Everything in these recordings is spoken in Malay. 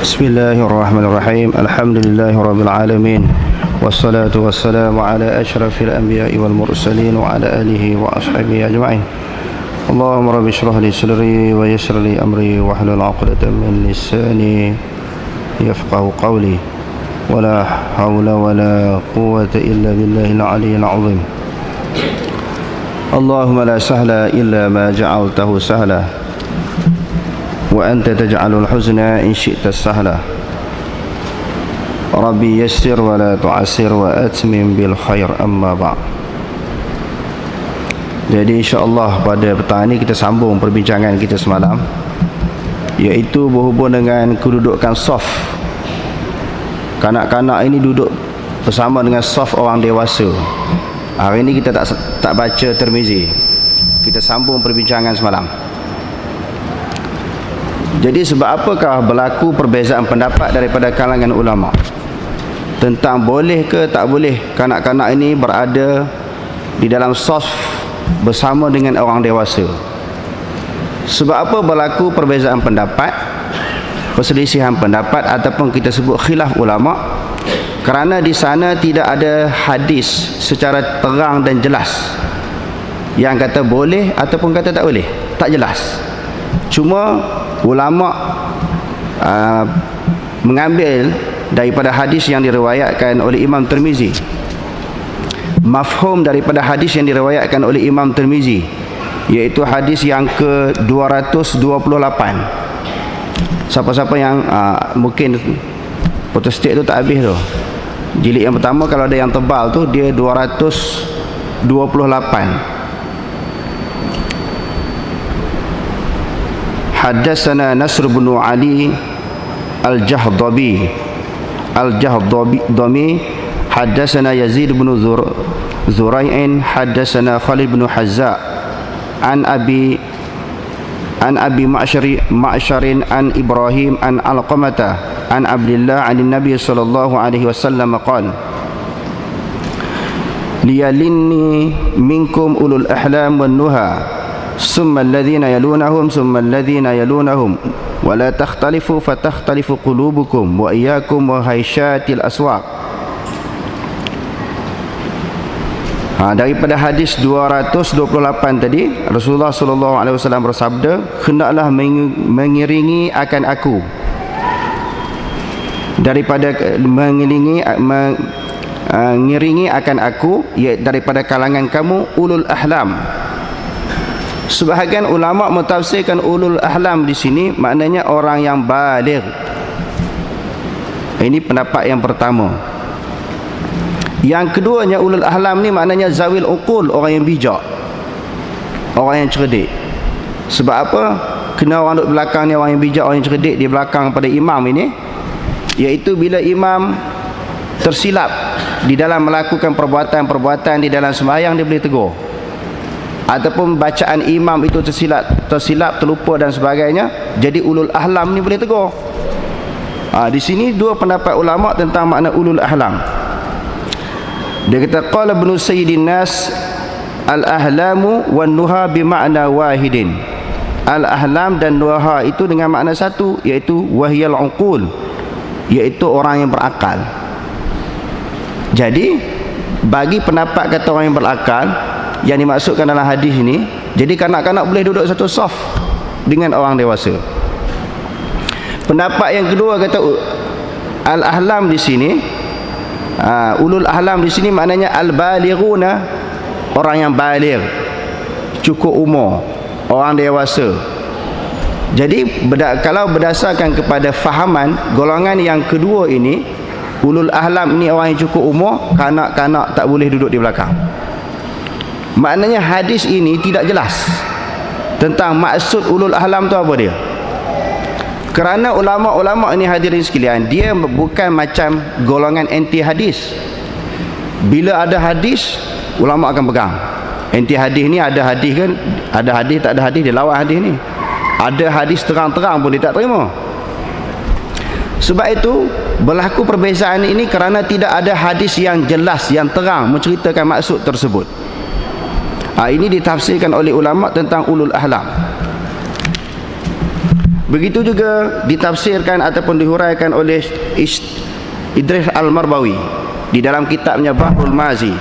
Bismillahirrahmanirrahim. Alhamdulillahirabbil alamin. Wassalatu wassalamu ala asyrafil anbiya'i wal mursalin wa ala alihi wa ashabihi ajma'in. Allahumma rabbi shrah li sadri wa yassir li amri wa hlul 'uqdatam min lisani yafqahu qawli. Wala hawla wala quwwata illa billahil 'aliyyil 'azim. Allahumma la sahla illa ma ja'altahu sahla wa anta taj'alul huzna in syi'ta sahla. Rabbi yassir wa la tu'assir wa atmim bil khair, amma ba'd. Jadi insya-Allah pada petang ini kita sambung perbincangan kita semalam, iaitu berhubung dengan kedudukan saf. Kanak-kanak ini duduk bersama dengan saf orang dewasa. Hari ini kita tak baca Tirmizi. Kita sambung perbincangan semalam. Jadi sebab apakah berlaku perbezaan pendapat daripada kalangan ulama tentang boleh ke tak boleh kanak-kanak ini berada di dalam saf bersama dengan orang dewasa? Sebab apa berlaku perbezaan pendapat, perselisihan pendapat ataupun kita sebut khilaf ulama? Kerana di sana tidak ada hadis secara terang dan jelas yang kata boleh ataupun kata tak boleh. Tak jelas. Cuma ulama mengambil daripada hadis yang diriwayatkan oleh Imam Tirmizi. Mafhum daripada hadis yang diriwayatkan oleh Imam Tirmizi, iaitu hadis yang ke-228. Siapa-siapa yang mungkin photostat tu tak habis tu. Jilid yang pertama kalau ada yang tebal tu dia 228. Haddatsana Nasr bin Ali Al-Jahdami haddatsana Yazid bin Zurai'in haddatsana Khalid bin Hazza an Abi Ma'sharin an Ibrahim an Alqamata an Abdullah an Nabi sallallahu alaihi wasallam qala liyalinni minkum ulul ahlam wan nuha summa alladhina yalunahum summa alladhina yalunahum wa la takhtalifu fatakhtalifu qulubukum wa iyyakum wa haisyatil aswaq. Daripada hadis 228 tadi, Rasulullah sallallahu alaihi wasallam bersabda, hendaklah mengiringi akan aku daripada mengiringi akan aku daripada kalangan kamu ulul ahlam. Sebahagian ulama mentafsirkan ulul ahlam di sini maknanya orang yang baligh. Ini pendapat yang pertama. Yang keduanya ulul ahlam ni maknanya zawil uqul, orang yang bijak, orang yang cerdik. Sebab apa? Kena orang duduk belakang ni, orang yang bijak, orang yang cerdik di belakang pada imam ini, iaitu bila imam tersilap di dalam melakukan perbuatan-perbuatan di dalam sembahyang, dia boleh tegur. Ataupun bacaan imam itu tersilap, terlupa dan sebagainya, jadi ulul ahlam ni boleh tegur. Di sini dua pendapat ulama tentang makna ulul ahlam. Dia kata qala ibnu sayyidin nas al-ahlamu wan nuha bimakna wahidin. Al-ahlam dan nuha itu dengan makna satu, iaitu wahyal uqul, iaitu orang yang berakal. Jadi bagi pendapat kata orang yang berakal yang dimaksudkan dalam hadis ini, jadi kanak-kanak boleh duduk satu saf dengan orang dewasa. Pendapat yang kedua kata al-ahlam di sini, ulul ahlam di sini maknanya al-balighuna, orang yang baligh, cukup umur, orang dewasa. Jadi kalau berdasarkan kepada fahaman golongan yang kedua ini, ulul ahlam ini orang yang cukup umur, kanak-kanak tak boleh duduk di belakang. Maknanya hadis ini tidak jelas tentang maksud ulul ahlam tu apa dia. Kerana ulama-ulama ini hadirin sekalian, dia bukan macam golongan anti hadis. Bila ada hadis, ulama akan pegang. Anti hadis ni ada hadis kan, ada hadis tak ada hadis, dia lawan hadis ni. Ada hadis terang-terang pun dia tak terima. Sebab itu berlaku perbezaan ini kerana tidak ada hadis yang jelas, yang terang menceritakan maksud tersebut. Ini ditafsirkan oleh ulama tentang ulul ahlam. Begitu juga ditafsirkan ataupun dihuraikan oleh Idris Al-Marbawi di dalam kitabnya Bahrul Mazi.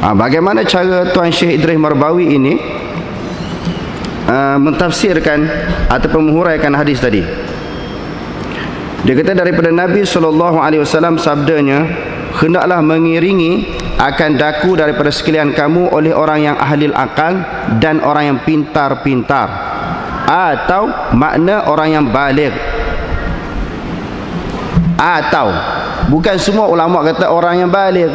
Bagaimana cara Tuan Syekh Idris Marbawi ini mentafsirkan ataupun menghuraikan hadis tadi. Dia kata daripada Nabi SAW sabdanya, hendaklah mengiringi akan daku daripada sekalian kamu oleh orang yang ahli akal dan orang yang pintar-pintar, atau makna orang yang baligh. Atau bukan semua ulama kata orang yang baligh.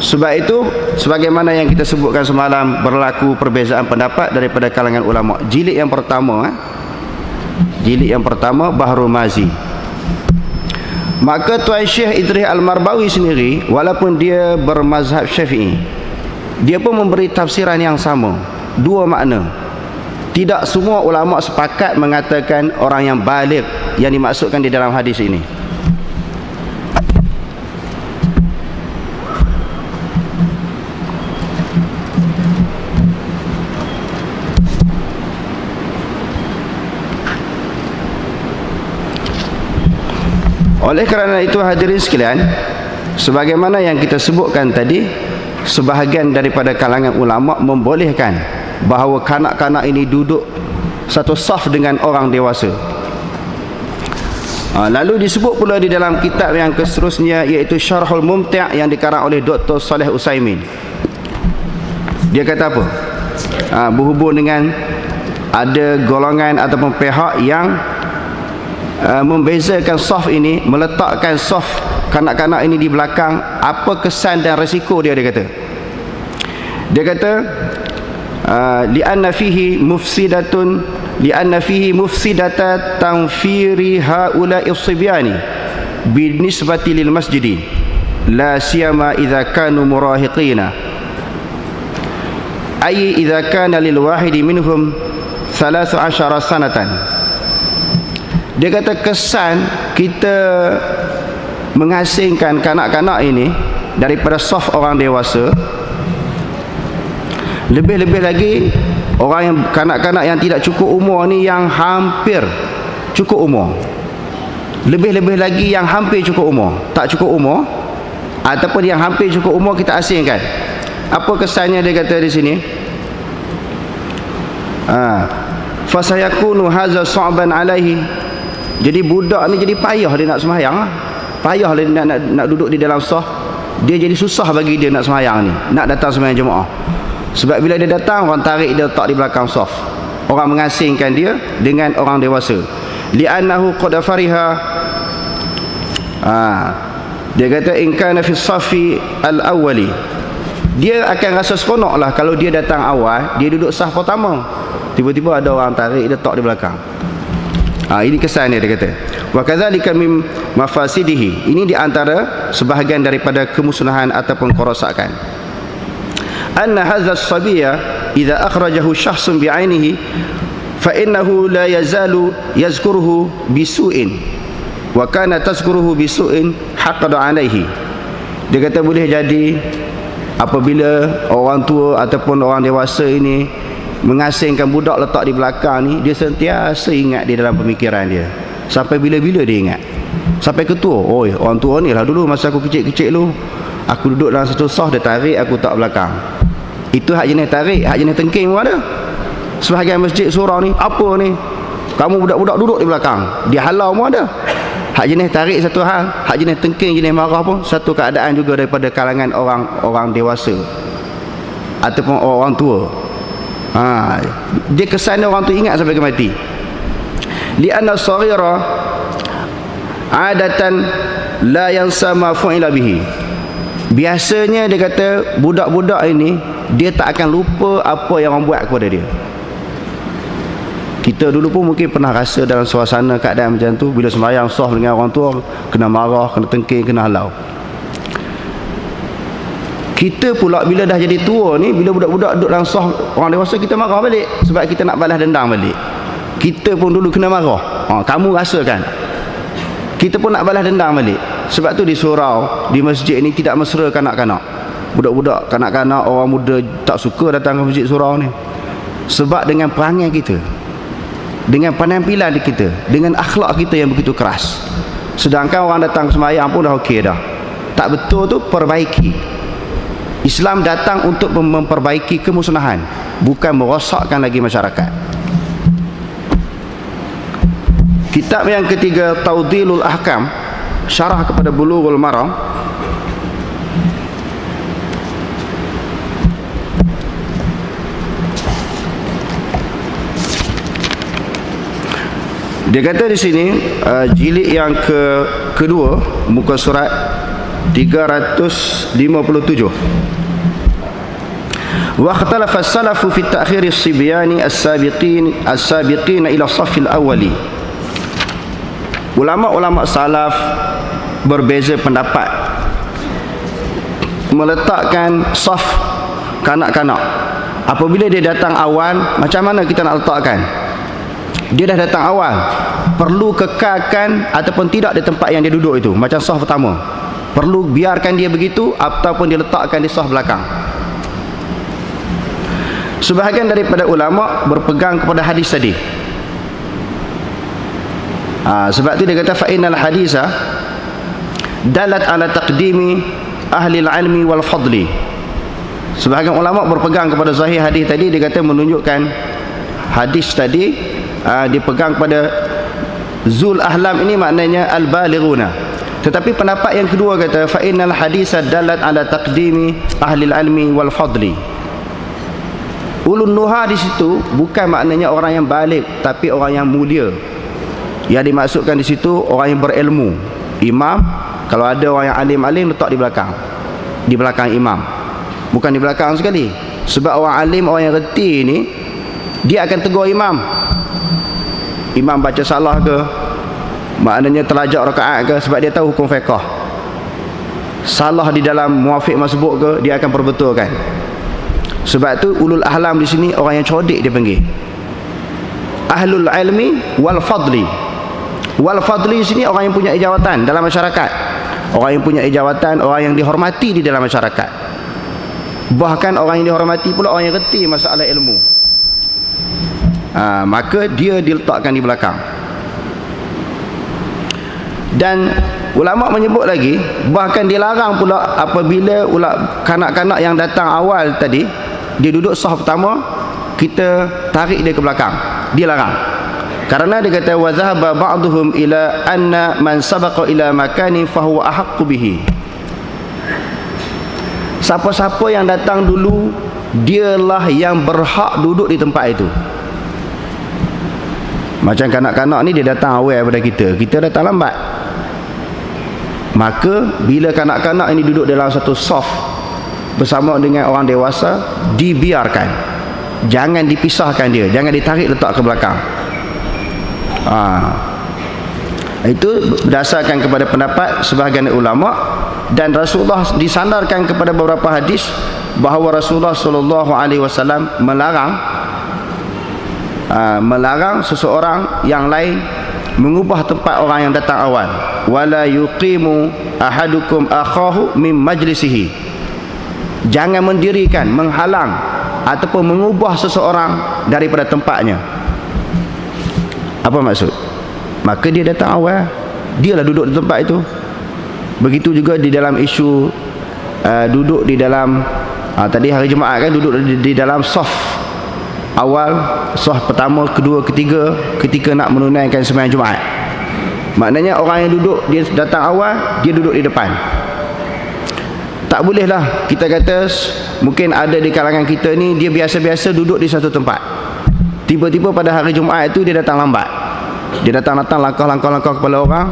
Sebab itu sebagaimana yang kita sebutkan semalam, berlaku perbezaan pendapat daripada kalangan ulama. Jilid yang pertama Bahrul Mazi. Maka Tuan Syekh Idris Al-Marbawi sendiri, walaupun dia bermazhab Syafi'i, dia pun memberi tafsiran yang sama, dua makna. Tidak semua ulama sepakat mengatakan orang yang baligh yang dimaksudkan di dalam hadis ini. Oleh kerana itu hadirin sekalian, sebagaimana yang kita sebutkan tadi, sebahagian daripada kalangan ulama membolehkan bahawa kanak-kanak ini duduk satu saf dengan orang dewasa. Lalu disebut pula di dalam kitab yang seterusnya, iaitu Syarhul Mumti' yang dikarang oleh Dr. Saleh Utsaimin. Dia kata apa? Berhubung dengan ada golongan ataupun pihak yang membezakan saf ini, meletakkan saf kanak-kanak ini di belakang. Apa kesan dan resiko dia kata? Dia kata li'anna fihi mufsidata tanfiri haula'i as-sibyani binisbati lil masjidi la siyama idza kanu murahiqina, ay idza kana lil wahidi minhum 13 sanatan. Dia kata kesan kita mengasingkan kanak-kanak ini daripada saf orang dewasa, lebih-lebih lagi orang yang kanak-kanak yang tidak cukup umur ni, yang hampir cukup umur, lebih-lebih lagi yang hampir cukup umur, tak cukup umur ataupun yang hampir cukup umur kita asingkan. Apa kesannya dia kata di sini? Fasayakunu hadza sa'ban alaihi. Jadi budak ni jadi payah dia nak sembahyang, payah dia nak duduk di dalam saf. Dia jadi susah bagi dia nak sembahyang ni, nak datang sembahyang jemaah. Sebab bila dia datang, orang tarik dia letak di belakang saf. Orang mengasingkan dia dengan orang dewasa. Li'annahu qad fariha. Dia kata in kana fi safi al-awwali. Dia akan rasa seronok lah kalau dia datang awal, dia duduk saf pertama, tiba-tiba ada orang tarik dia letak di belakang. Ini kesan dia kata. Wa kadzalika mim mafasidihi. Ini di antara sebahagian daripada kemusnahan ataupun kerosakan. Anna hadza as-sabiyya idza akhrajahu syakhsun bi'ainihi fa innahu la yazalu yazkuruhu bisu'in wa kana tazkuruhu bisu'in haqqad 'alaihi. Dia kata boleh jadi apabila orang tua ataupun orang dewasa ini mengasingkan budak letak di belakang ni, dia sentiasa ingat di dalam pemikiran dia. Sampai bila-bila dia ingat, sampai ketua, oi orang tua ni lah dulu masa aku kecil-kecil lu, aku duduk dalam satu saf, dia tarik aku tak belakang. Itu hak jenis tarik, hak jenis tengking pun ada. Sebahagian masjid surau ni, apa ni, kamu budak-budak duduk di belakang, dia halau pun ada. Hak jenis tarik satu hal, hak jenis tengking, jenis marah pun satu keadaan juga daripada kalangan orang dewasa ataupun orang tua. Dia kesan orang tu ingat sampai ke mati. Li'anna as-saghira adatan la yansa ma fu'ila bihi. Biasanya dia kata budak-budak ini dia tak akan lupa apa yang orang buat kepada dia. Kita dulu pun mungkin pernah rasa dalam suasana keadaan macam tu, bila sembahyang saf dengan orang tua, kena marah, kena tengking, kena halau. Kita pula bila dah jadi tua ni, bila budak-budak duduk dalam saf orang dewasa, kita marah balik sebab kita nak balas dendam balik. Kita pun dulu kena marah. Kamu rasakan, kita pun nak balas dendam balik. Sebab tu di surau, di masjid ni tidak mesra kanak-kanak. budak-budak, kanak-kanak, orang muda tak suka datang ke masjid surau ni. Sebab dengan perangai kita, dengan penampilan kita, dengan akhlak kita yang begitu keras. Sedangkan orang datang sembahyang pun dah okey dah. Tak betul tu, perbaiki. Islam datang untuk memperbaiki kemusnahan, bukan merosakkan lagi masyarakat. Kitab yang ketiga, Tawdilul Ahkam, syarah kepada Bulughul Maram. Dia kata di sini, jilid yang kedua, muka surat 357. Wa ikhtalafa as-salafu fi ta'khir as-sibyani as-sabiqin ila as-saff al-awwali. Ulama-ulama salaf berbeza pendapat meletakkan saf kanak-kanak. Apabila dia datang awal, macam mana kita nak letakkan? Dia dah datang awal, perlu kekalkan ataupun tidak di tempat yang dia duduk itu, macam saf pertama, perlu biarkan dia begitu ataupun dia letakkan di saf belakang. Sebahagian daripada ulama berpegang kepada hadis tadi. Sebab tu dia kata fa innal hadisa dalat ala taqdimi ahli al-ilmi wal fadli. Sebahagian ulama berpegang kepada zahir hadis tadi. Dia kata menunjukkan hadis tadi dipegang pada zul ahlam ini maknanya al-balighuna. Tetapi pendapat yang kedua kata fa innal hadisa dalat ala taqdimi ahli al-ilmi wal fadli. Ulun nuha di situ bukan maknanya orang yang baligh, tapi orang yang mulia. Yang dimaksudkan di situ orang yang berilmu. Imam, kalau ada orang yang alim-alim, letak di belakang imam, bukan di belakang sekali. Sebab orang alim, orang yang reti ni, dia akan tegur imam. Imam baca salah ke, maknanya terlajak rakaat ke, sebab dia tahu hukum fiqh. Salah di dalam muafiq masbuk ke, dia akan perbetulkan. Sebab tu ulul ahlam di sini orang yang cerdik dia panggil. Ahlul ilmi wal fadli. Wal fadli di sini orang yang punya ijawatan dalam masyarakat. Orang yang punya ijawatan, orang yang dihormati di dalam masyarakat. Bahkan orang yang dihormati pula orang yang reti masalah ilmu. Maka dia diletakkan di belakang. Dan ulama menyebut lagi, bahkan dilarang pula apabila kanak-kanak yang datang awal tadi, dia duduk saf pertama, kita tarik dia ke belakang. Dia larang. Karena dia kata wa zahaba ba'dhum ila anna man sabaqa ila makani fa huwa ahaqqu bihi. Siapa-siapa yang datang dulu, dialah yang berhak duduk di tempat itu. Macam kanak-kanak ni dia datang awal daripada kita datang lambat. Maka bila kanak-kanak ini duduk dalam satu saf bersama dengan orang dewasa, dibiarkan, jangan dipisahkan dia, jangan ditarik letak ke belakang. Itu berdasarkan kepada pendapat sebahagian ulama. Dan Rasulullah disandarkan kepada beberapa hadis bahawa Rasulullah SAW melarang seseorang yang lain mengubah tempat orang yang datang awal. Wala yuqimu ahadukum akhahu min majlisihi. Jangan mendirikan, menghalang ataupun mengubah seseorang daripada tempatnya. Apa maksud? Maka dia datang awal, dialah duduk di tempat itu. Begitu juga di dalam isu duduk di dalam tadi hari Jumaat kan, duduk di dalam saf awal, saf pertama, kedua, ketiga ketika nak menunaikan sembahyang Jumaat. Maknanya orang yang duduk, dia datang awal, dia duduk di depan. Tak bolehlah kita kata mungkin ada di kalangan kita ni, dia biasa-biasa duduk di satu tempat. Tiba-tiba pada hari Jumaat itu dia datang lambat. Dia datang-datang langkah kepala orang,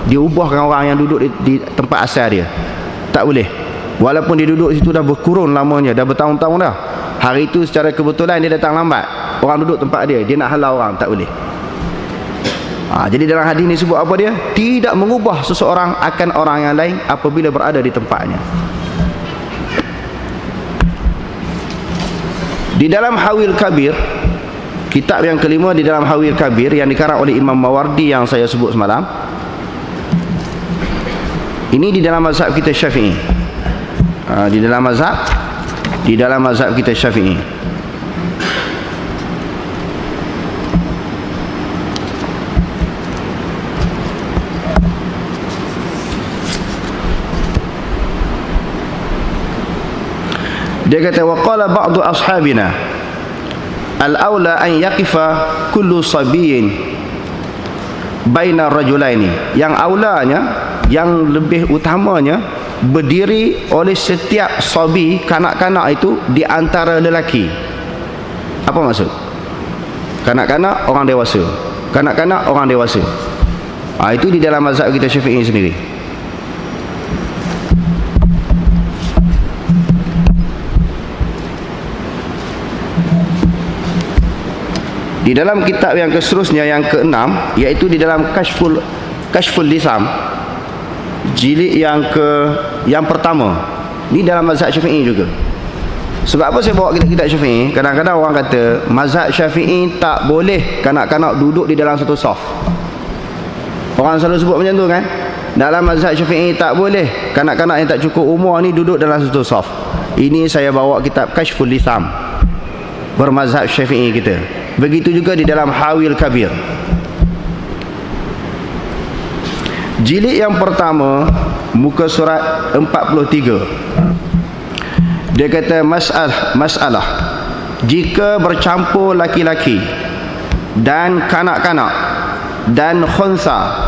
dia ubahkan orang yang duduk di tempat asal dia. Tak boleh. Walaupun dia duduk situ dah berkurun lamanya, dah bertahun-tahun dah. Hari itu secara kebetulan dia datang lambat, orang duduk tempat dia nak halau orang, tak boleh. Jadi dalam hadis ni sebut apa dia? Tidak mengubah seseorang akan orang yang lain apabila berada di tempatnya. Di dalam Hawil Kabir, kitab yang kelima di dalam Hawil Kabir yang dikarang oleh Imam Mawardi yang saya sebut semalam, ini di dalam mazhab kita Syafi'i. Di dalam mazhab kita Syafi'i. Dia kata waqala ba'du ashabina al-aula an yaqifa kullu sabiyyin baina rajulaini. Yang aulanya, yang lebih utamanya, berdiri oleh setiap sabi, kanak-kanak itu di antara lelaki. Apa maksud? Kanak-kanak orang dewasa. Kanak-kanak orang dewasa. Itu di dalam mazhab kita Syafi'i sendiri. Di dalam kitab yang seterusnya, yang ke-6, iaitu di dalam Kashful Lisam, jilid yang pertama, ni dalam mazhab Syafi'i juga. Sebab apa saya bawa kitab Syafi'i? Kadang-kadang orang kata mazhab Syafi'i tak boleh kanak-kanak duduk di dalam satu saf. Orang selalu sebut macam tu kan? Dalam mazhab Syafi'i tak boleh kanak-kanak yang tak cukup umur ni duduk dalam satu saf. Ini saya bawa kitab Kashful Lisam bermazhab Syafi'i kita. Begitu juga di dalam Hawil Kabir, jilid yang pertama, muka surat 43. Dia kata masalah jika bercampur laki-laki dan kanak-kanak dan khunsa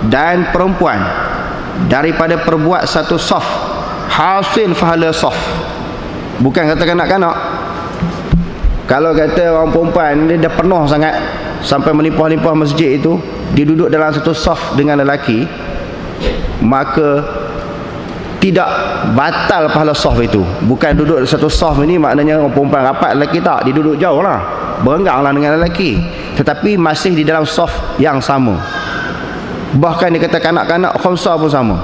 dan perempuan daripada perbuat satu saf, hasil fahala saf. Bukan kata kanak-kanak. Kalau kata orang perempuan dia dah penuh sangat sampai melimpah-limpah masjid itu, dia duduk dalam satu saf dengan lelaki, maka tidak batal pahala saf itu. Bukan duduk satu saf ini maknanya orang perempuan rapat, lelaki tak, dia duduk jauh lah, berenggang lah dengan lelaki, tetapi masih di dalam saf yang sama. Bahkan dia kata kanak-kanak khamsah pun sama,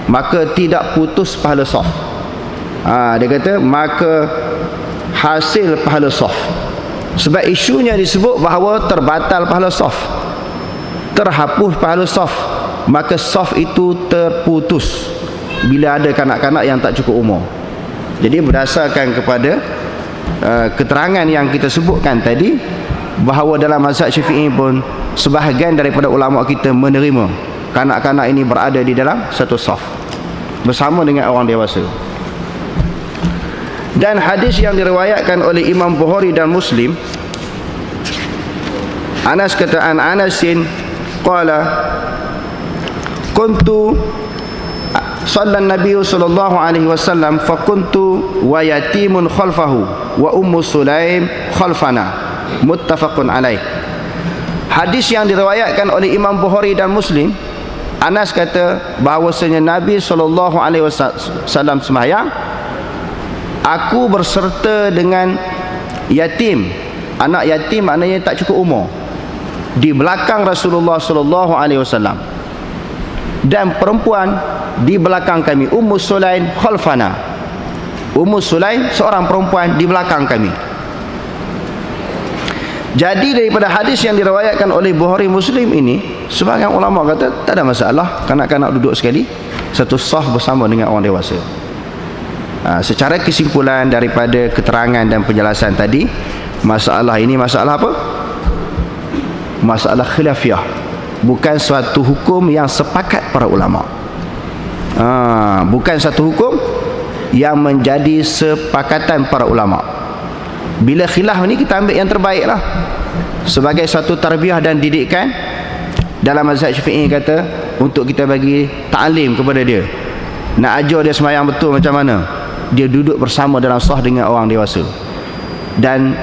maka tidak putus pahala saf. Dia kata maka hasil pahala saf. Sebab isunya disebut bahawa terbatal pahala saf, terhapus pahala saf, maka saf itu terputus bila ada kanak-kanak yang tak cukup umur. Jadi berdasarkan kepada keterangan yang kita sebutkan tadi, bahawa dalam mazhab Syafi'i pun sebahagian daripada ulama kita menerima kanak-kanak ini berada di dalam satu saf bersama dengan orang dewasa. Dan hadis yang diriwayatkan oleh Imam Bukhari dan Muslim, Anas kata an Anasin qala kuntu sallan Nabi sallallahu alaihi wasallam fa kuntu wa yatimun khalfahu wa ummu Sulaim khalfana, muttafaqun alaih. Hadis yang diriwayatkan oleh Imam Bukhari dan Muslim, Anas kata bahawasanya Nabi sallallahu alaihi wasallam sembahyang, aku berserta dengan yatim. Anak yatim maknanya tak cukup umur, di belakang Rasulullah sallallahu alaihi wasallam, dan perempuan di belakang kami, Ummu Sulaim khalfana. Ummu Sulaim seorang perempuan di belakang kami. Jadi daripada hadis yang diriwayatkan oleh Bukhari Muslim ini, sebagian ulama kata tak ada masalah kanak-kanak duduk sekali satu saf bersama dengan orang dewasa. Secara kesimpulan daripada keterangan dan penjelasan tadi, masalah ini masalah apa? Masalah khilafiyah, bukan suatu hukum yang sepakat para ulama. Bukan satu hukum yang menjadi sepakatan para ulama. Bila khilaf ni kita ambil yang terbaik lah, sebagai satu tarbiyah dan didikan. Dalam mazhab Syafi'i kata untuk kita bagi ta'lim kepada dia, nak ajar dia sembahyang betul macam mana, dia duduk bersama dalam saf dengan orang dewasa. Dan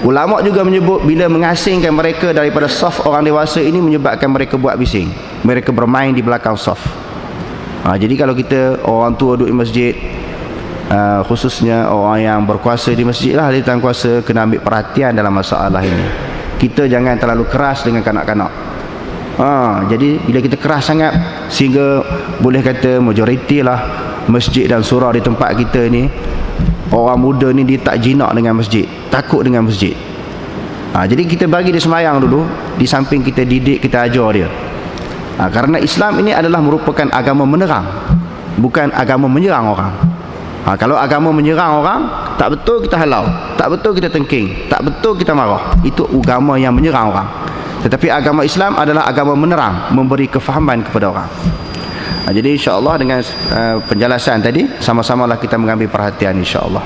ulama juga menyebut bila mengasingkan mereka daripada saf orang dewasa ini menyebabkan mereka buat bising, mereka bermain di belakang saf. Jadi kalau kita orang tua duduk di masjid, khususnya orang yang berkuasa di masjid lah, ahli tangan kuasa, kena ambil perhatian dalam masalah ini. Kita jangan terlalu keras dengan kanak-kanak. Jadi bila kita keras sangat sehingga boleh kata majoriti lah masjid dan surau di tempat kita ni, orang muda ni dia tak jinak dengan masjid, takut dengan masjid. Jadi kita bagi dia sembahyang dulu, di samping kita didik, kita ajar dia. Kerana Islam ini adalah merupakan agama menerang, bukan agama menyerang orang. Kalau agama menyerang orang, tak betul kita halau, tak betul kita tengking, tak betul kita marah. Itu agama yang menyerang orang. Tetapi agama Islam adalah agama menerang, memberi kefahaman kepada orang. Jadi insya-Allah dengan penjelasan tadi, sama-samalah kita mengambil perhatian insya-Allah.